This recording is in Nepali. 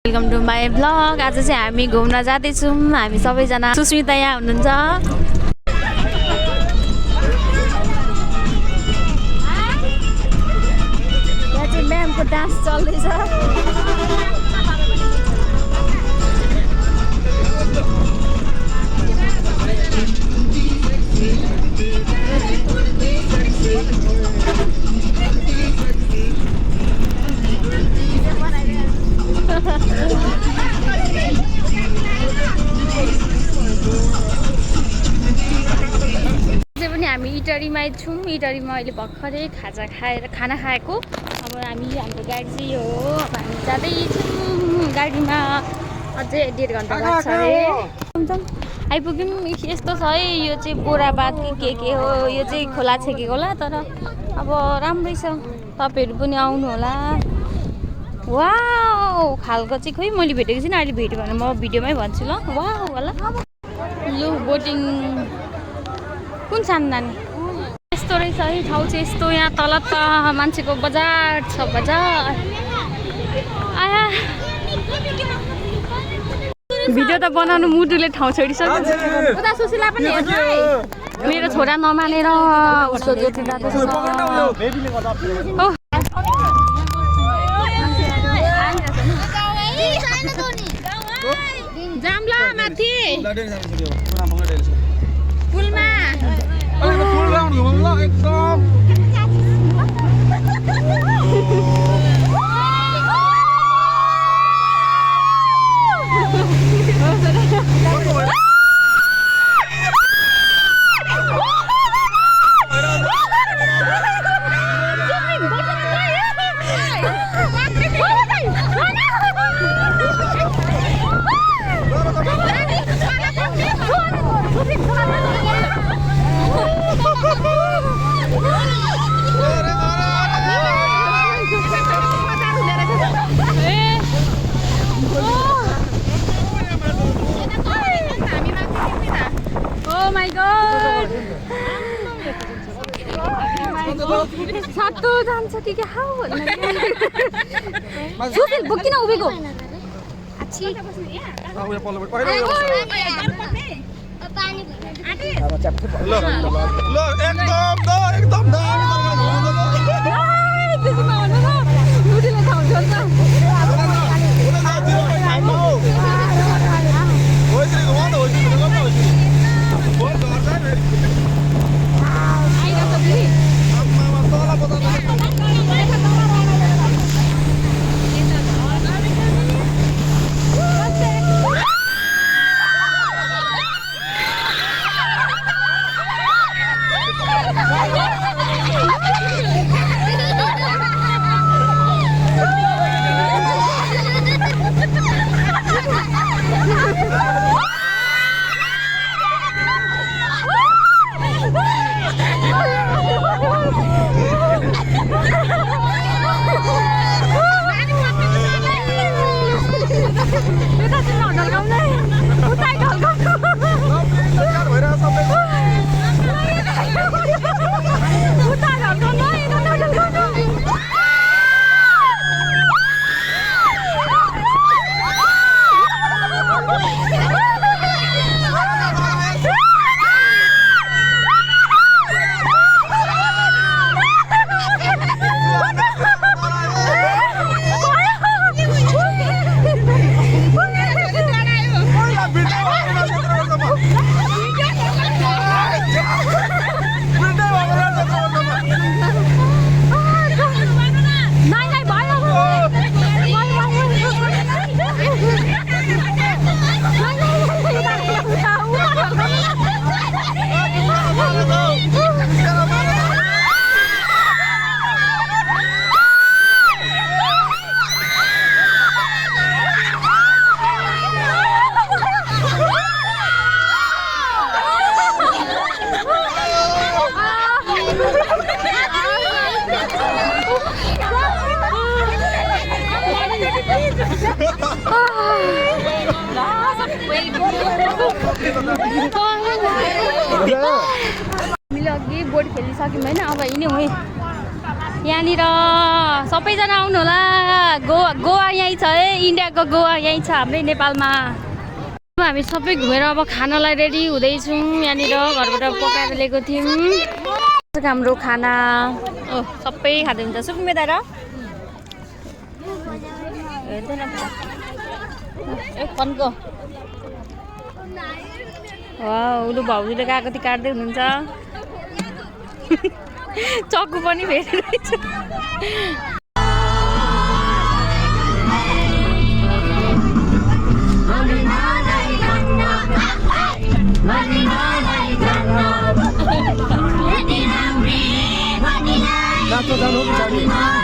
Welcome to my blog. आज चाहिँ हामी घुम्न जाँदैछौँ। हामी सबैजना, सुस्मिता यहाँ हुनुहुन्छ। यहाँ चाहिँ म्यामको डान्स चल्दैछ। हामी इटरीमा छौँ। इटरीमा अहिले भर्खरै खाना खाएको। अब हाम्रो गाडी चाहिँ यो हो। अब हामी जाँदैछौँ गाडीमा। अझै 1.5 घन्टा लाग्छ अरे। आइपुग्यौँ। यस्तो छ है, यो चाहिँ बोराबाद के हो। यो चाहिँ खोला छेकेको होला, तर अब राम्रै छ। तपाईँहरू पनि आउनु होला। वाउ खालको चाहिँ खोइ मैले भेटेको छुइनँ। अहिले भेट्यो भने म भिडियोमै भन्छु ल। वाउ होला लु बोटिङ कुन सानो नानी यस्तो रहेछ है। ठाउँ चाहिँ यस्तो। यहाँ तल त मान्छेको बजार छ। बजार आया भिडियो त बनाउनु मुटुले ठाउँ छोडिसक्यो। मेरो छोरा नमानेर उसको जेठी दाजु जाम्ला माथि पुलमा सातो जान्छ कि क्या हौ सुफिल बोकिन उभिको अच्छी हामीले अघि बोट खेलिसक्यौँ होइन। अब हिँड्यौँ है। यहाँनिर सबैजना आउनु होला। गोवा यहीँ छ है, इन्डियाको गोवा यहीँ छ हाम्रै नेपालमा। हामी सबै घुमेर अब खानालाई रेडी हुँदैछौँ। यहाँनिर घरबाट पकाएर ल्याएको थियौँ हाम्रो खाना। सबै खाँदै हुन्छ सुकुम्बेदा र फन्को उसले भाउजूले गएको थियो काट्दै हुनुहुन्छ। चक्कु पनि भेटिरहेछ। जानु